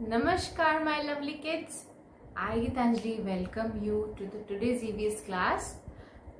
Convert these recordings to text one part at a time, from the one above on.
Namaskar, my lovely kids. I, Gitanjali, welcome you to the today's EVS class.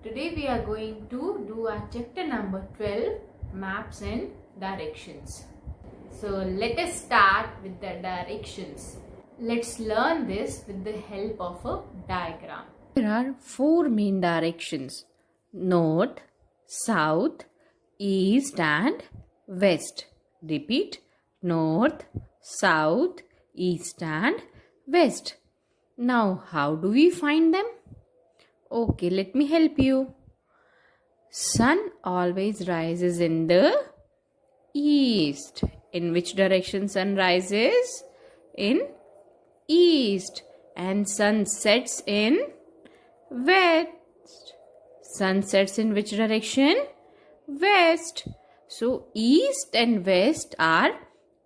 Today we are going to do our chapter number 12, Maps and Directions. So let us start with the directions. Let's learn this with the help of a diagram. There are four main directions: north, south, east and west. Repeat: north, south, east and west. Now how do we find them? Okay, let me help you. Sun always rises in the east. In which direction sun rises? In east. And sun sets in west. Sun sets in which direction? West. So east and west are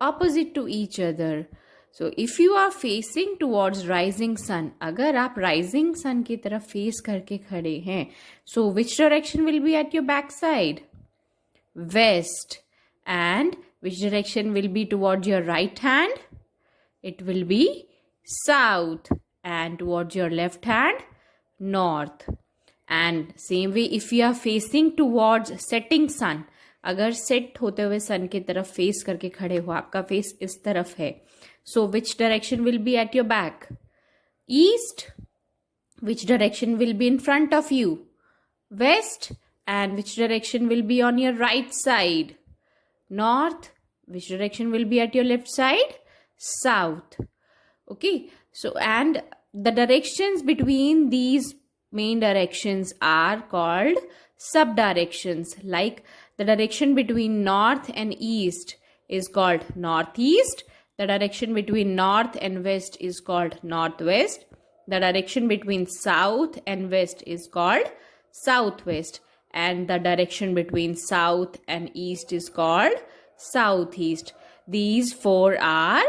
opposite to each other. So if you are facing towards rising sun, अगर आप rising sun की तरफ face करके खड़े हैं, so which direction will be at your back side? West. And which direction will be towards your right hand? It will be south. And towards your left hand? North. And same way, if you are facing towards setting sun, अगर set होते हुए सन की तरफ face करके खड़े हो, आपका face इस तरफ है, so which direction will be at your back? East. Which direction will be in front of you? West. And which direction will be on your right side? North. Which direction will be at your left side? South. Okay, so and the directions between these main directions are called subdirections. Like the direction between north and east is called northeast. The direction between north and west is called northwest. The direction between south and west is called southwest. And the direction between south and east is called southeast. These four are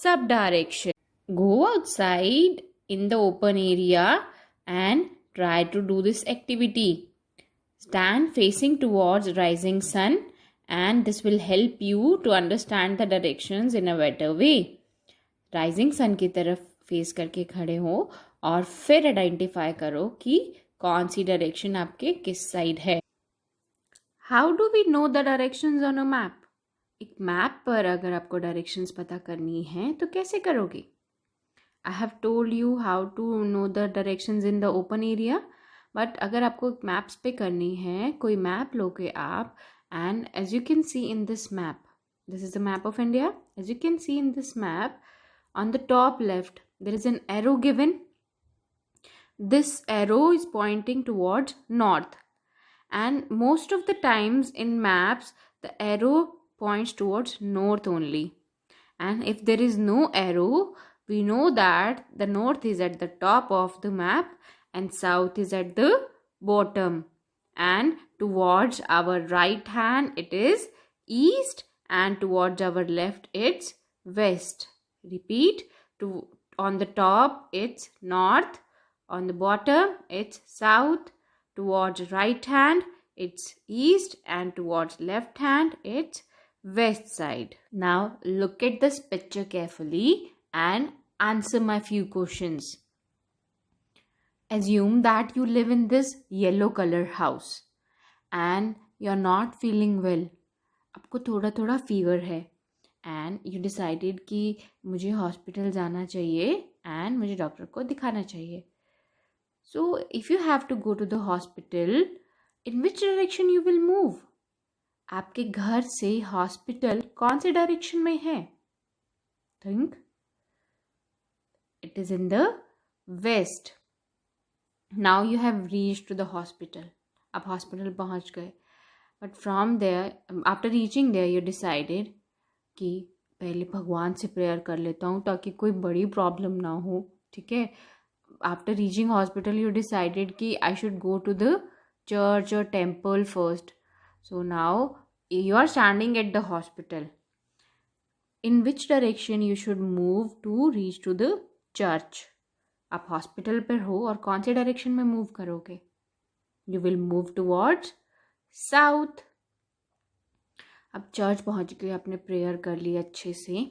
subdirections. Go outside in the open area and try to do this activity. Stand facing towards rising sun and this will help you to understand the directions in a better way. Rising sun की तरफ face करके खड़े हो और फिर identify करो कि कौन सी डायरेक्शन आपके किस साइड है. How do we know the directions on a map? एक मैप पर अगर आपको डायरेक्शंस पता करनी है तो कैसे करोगे? I have told you how to know the directions in the open area, but अगर आपको मैप्स पे करनी है, कोई मैप लोगे आप, and as you can see in this map, this is the map of India. As you can see in this map, on the top left there is an arrow given. This arrow is pointing towards north, and most of the times in maps the arrow points towards north only. And if there is no arrow, we know that the north is at the top of the map and south is at the bottom. And towards our right hand it is east and towards our left it's west. Repeat, on the top it's north, on the bottom it's south, towards right hand it's east and towards left hand it's west side. Now look at this picture carefully and answer my few questions. Assume that you live in this yellow color house and you're not feeling well. आपको थोड़ा थोड़ा fever है and you decided कि मुझे hospital जाना चाहिए and मुझे doctor को दिखाना चाहिए. So if you have to go to the hospital, in which direction you will move? आपके घर से हॉस्पिटल कौन से डायरेक्शन में है? Think. It is in the west. Now you have reached to the hospital. आप हॉस्पिटल पहुंच गए. But from there, after reaching there, you decided कि पहले भगवान से प्रेयर कर लेता हूँ ताकि कोई बड़ी प्रॉब्लम ना हो. ठीक है. After reaching hospital, you decided कि I should go to the church or temple first. So now you are standing at the hospital. In which direction you should move to reach to the church? आप hospital पर हो और कौन से direction में move करोगे? You will move towards south. अब church पहुंच गए, आपने प्रेयर कर ली अच्छे से,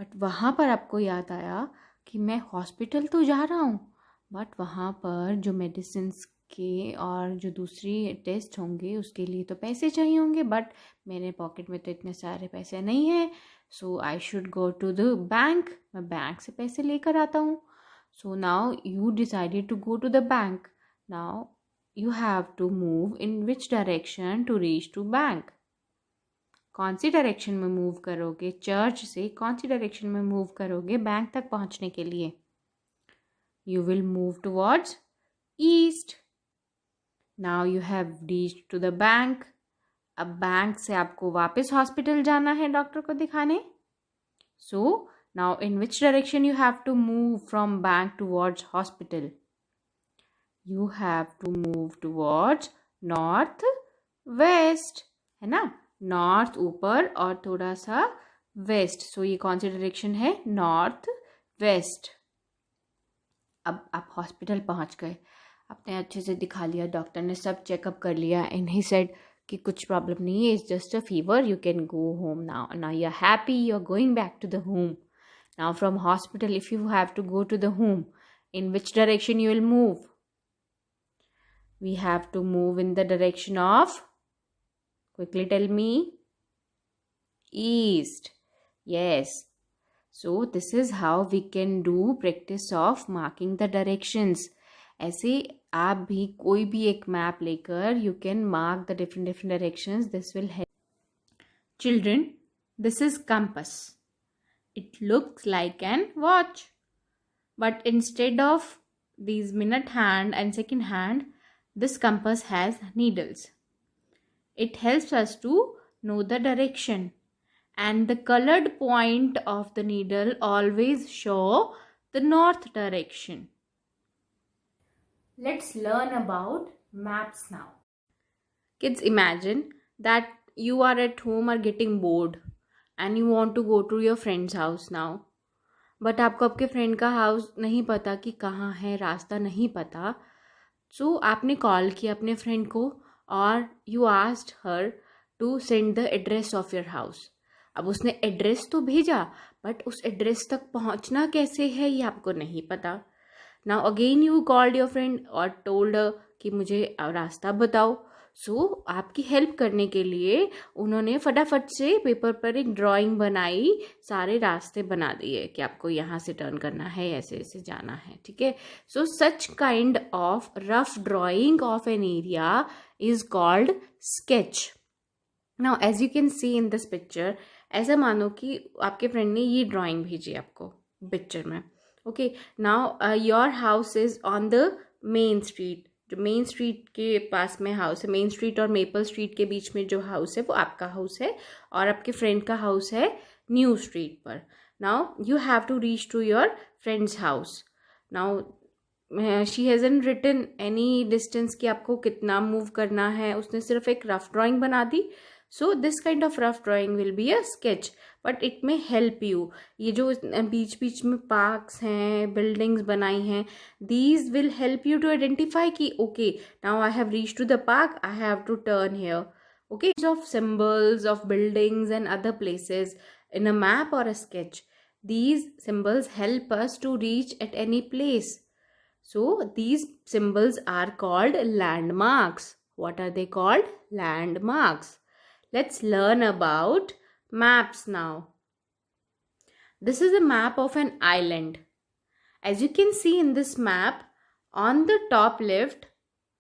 बट वहाँ पर आपको याद आया कि मैं हॉस्पिटल तो जा रहा हूँ, बट वहाँ पर जो मेडिसिन्स के और जो दूसरी टेस्ट होंगे उसके लिए तो पैसे चाहिए होंगे, बट मेरे पॉकेट में तो इतने सारे पैसे नहीं हैं. So I should go to the bank. मैं बैंक से पैसे लेकर आता हूँ. So now you decided to go to the bank. Now you have to move in which direction to reach to bank. कौन सी डायरेक्शन में मूव करोगे? चर्च से कौन सी डायरेक्शन में मूव करोगे बैंक तक पहुंचने के लिए? You will move towards east. Now you have reached to the bank. अब बैंक से आपको वापस हॉस्पिटल जाना है डॉक्टर को दिखाने. So now in which direction you have to move from bank towards hospital? You have to move towards north west, है ना. नॉर्थ ऊपर और थोड़ा सा वेस्ट. सो ये कौन सी डायरेक्शन है? North west. अब आप हॉस्पिटल पहुंच गए, आपने अच्छे से दिखा लिया, डॉक्टर ने सब चेकअप कर लिया एंड ही सेड कि कुछ प्रॉब्लम नहीं है, it's just a fever, you can go home now. Now you are happy, you are going back to the home. Now from hospital if you have to go to the home, in which direction you will move? We have to move in the direction of, quickly tell me, east. Yes. So this is how we can do practice of marking the directions. ऐसे आप भी कोई भी एक map लेकर you can mark the different directions. This will help. Children, this is compass. It looks like an watch, but instead of these minute hand and second hand, this compass has needles. It helps us to know the direction, and the colored point of the needle always show the north direction. Let's learn about maps now. Kids, imagine that you are at home or getting bored and you want to go to your friend's house now. But आपको आपके friend का house नहीं पता कि कहाँ है, रास्ता नहीं पता. सो आपने कॉल किया अपने फ्रेंड को और you asked her to send the address of your house. अब उसने एड्रेस तो भेजा, बट उस एड्रेस तक पहुंचना कैसे है ये आपको नहीं पता. Now again you called your friend और टोल्ड कि मुझे रास्ता बताओ. सो आपकी हेल्प करने के लिए उन्होंने फटाफट से पेपर पर एक ड्राइंग बनाई, सारे रास्ते बना दिए कि आपको यहाँ से टर्न करना है, ऐसे ऐसे जाना है. ठीक है. So such kind of rough drawing of an area is called sketch. Now as you can see in this picture, ऐसा मानो कि आपके फ्रेंड ने ये ड्राइंग भेजी आपको पिक्चर में. Okay. Now your house is on the main street. जो मेन स्ट्रीट के पास में हाउस है, मेन स्ट्रीट और मेपल स्ट्रीट के बीच में जो हाउस है वो आपका हाउस है, और आपके फ्रेंड का हाउस है न्यू स्ट्रीट पर. Now you have to reach to your friend's house. Now she hasn't written any distance कि आपको कितना मूव करना है, उसने सिर्फ एक रफ ड्राइंग बना दी. So this kind of rough drawing will be a sketch, but it may help you. ये जो बीच बीच में पार्क्स हैं, बिल्डिंग्स बनाई हैं, these will help you to identify कि okay now I have reach to the park, I have to turn here. Okay. Of symbols of buildings and other places in a map or a sketch. These symbols help us to reach at any place. So these symbols are called landmarks. What are they called? Landmarks. Let's learn about maps now. This is a map of an island. As you can see in this map, on the top left,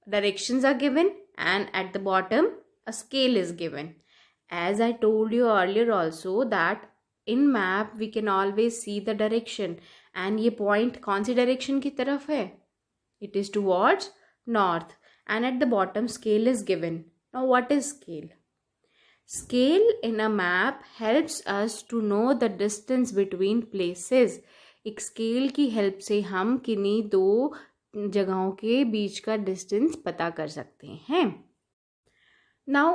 directions are given, and at the bottom, a scale is given. As I told you earlier also that in map we can always see the direction, and ये point कौन सी direction की तरफ है? It is towards north, and at the bottom scale is given. Now what is scale? Scale in a map helps us to know the distance between places. एक scale की help से हम किन्हीं दो जगहों के बीच का distance पता कर सकते हैं. Now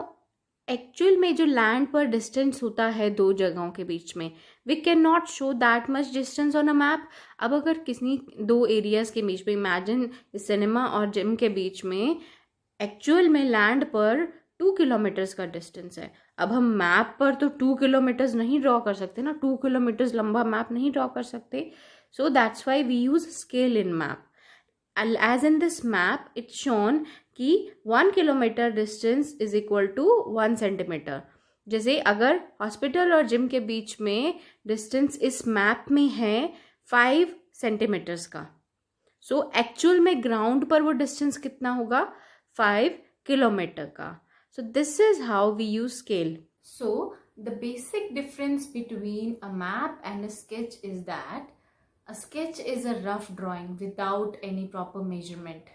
एक्चुअल में जो लैंड पर डिस्टेंस होता है दो जगहों के बीच में, we can not show that much distance on a map. अब अगर किसी दो एरियाज के बीच में, इमेजिन सिनेमा और जिम के बीच में एक्चुअल में लैंड पर 2 किलोमीटर्स का डिस्टेंस है. अब हम मैप पर तो 2 किलोमीटर्स नहीं ड्रॉ कर सकते ना, 2 किलोमीटर्स लंबा मैप नहीं ड्रॉ कर सकते. So that's why we use scale in map. As in this map, it's shown कि 1 kilometre distance is equal to 1 centimetre. जैसे अगर हॉस्पिटल और जिम के बीच में डिस्टेंस इस मैप में है 5 सेंटीमीटर्स का. सो एक्चुअल में ग्राउंड पर वो डिस्टेंस कितना होगा? 5 किलोमीटर का. So this is how we use scale. So the basic difference between a map and a sketch is that a sketch is a rough drawing without any proper measurement,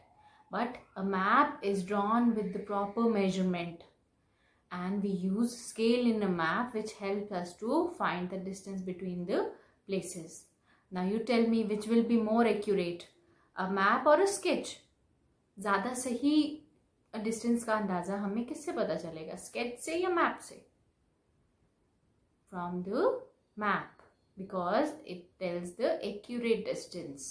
but a map is drawn with the proper measurement, and we use scale in a map which helps us to find the distance between the places. Now you tell me which will be more accurate, a map or a sketch? ज़्यादा सही distance का अंदाज़ा हमें किससे पता चलेगा, sketch से या मैप से? From the map, because it tells the accurate distance.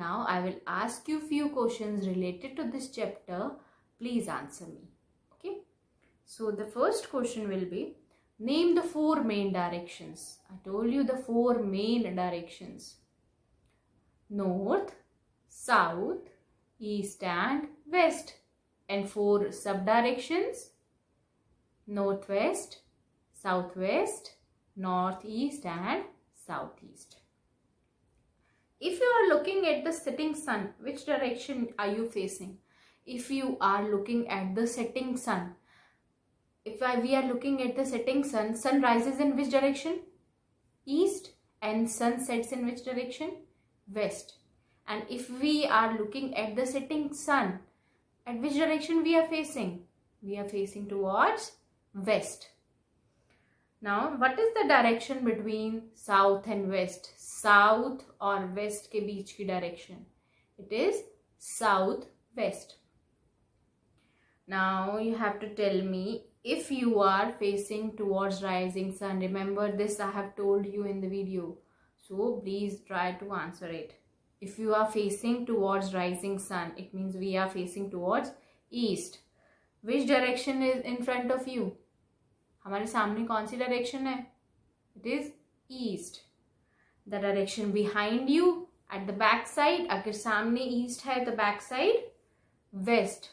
Now I will ask you few questions related to this chapter. Please answer me. Okay. So the first question will be, name the 4 main directions. I told you the 4 main directions. North, South, East and West. And 4 sub-directions. Northwest, Southwest, Northeast and Southeast. If you are looking at the setting sun, which direction are you facing? If you are looking at the setting sun, we are looking at the setting sun, sun rises in which direction? East. And sun sets in which direction? West. And if we are looking at the setting sun, at which direction we are facing? We are facing towards west. Now, what is the direction between south and west? South और west के बीच की direction. It is southwest. Now, you have to tell me if you are facing towards rising sun. Remember this, I have told you in the video. So, please try to answer it. If you are facing towards rising sun, it means we are facing towards east. Which direction is in front of you? हमारे सामने कौन सी direction है? It is east. The direction behind you at the back side, अगर सामने east है तो back side west.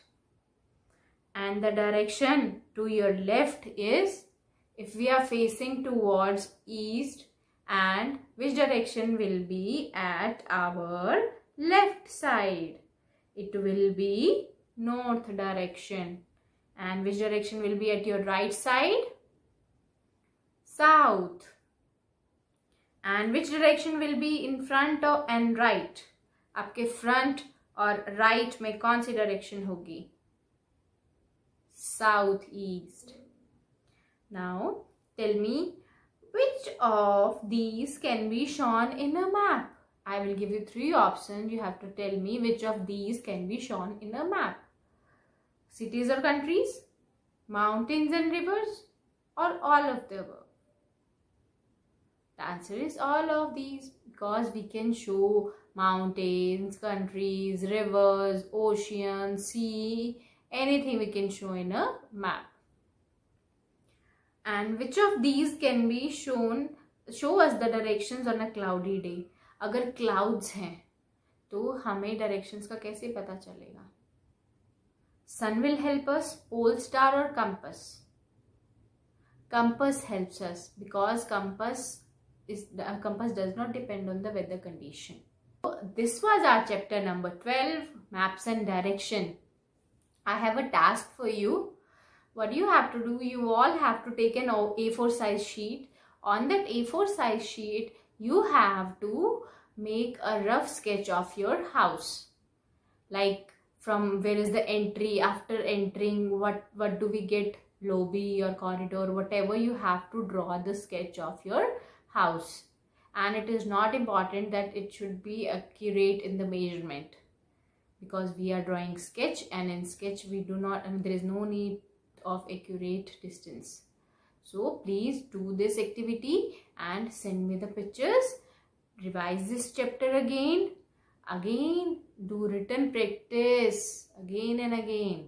And the direction to your left is, if we are facing towards east, and which direction will be at our left side? It will be north direction. And which direction will be at your right side? South. And which direction will be in front and right? आपके front और right में कौन सी direction होगी? Southeast. Now tell me which of these can be shown in a map. I will give you 3 options. You have to tell me which of these can be shown in a map. Cities or countries, mountains and rivers, or all of the above? The answer is all of these, because we can show mountains, countries, rivers, oceans, sea, anything we can show in a map. And which of these can be show us the directions on a cloudy day? अगर clouds हैं तो हमें directions का कैसे पता चलेगा? Sun will help us, pole star or compass? Compass helps us, because compass does not depend on the weather condition. So this was our chapter number 12, maps and direction. I have a task for you. What you have to do, you all have to take an A4 size sheet. On that A4 size sheet, you have to make a rough sketch of your house. Like, from where is the entry, after entering, what do we get, lobby or corridor, whatever, you have to draw the sketch of your house. And it is not important that it should be accurate in the measurement, because we are drawing sketch, and in sketch we do not, there is no need of accurate distance. So please do this activity and send me the pictures. Revise this chapter again, do written practice again and again.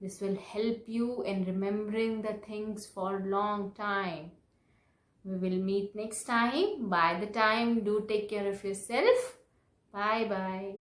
This will help you in remembering the things for a long time. We will meet next time. By the time, do take care of yourself. Bye bye.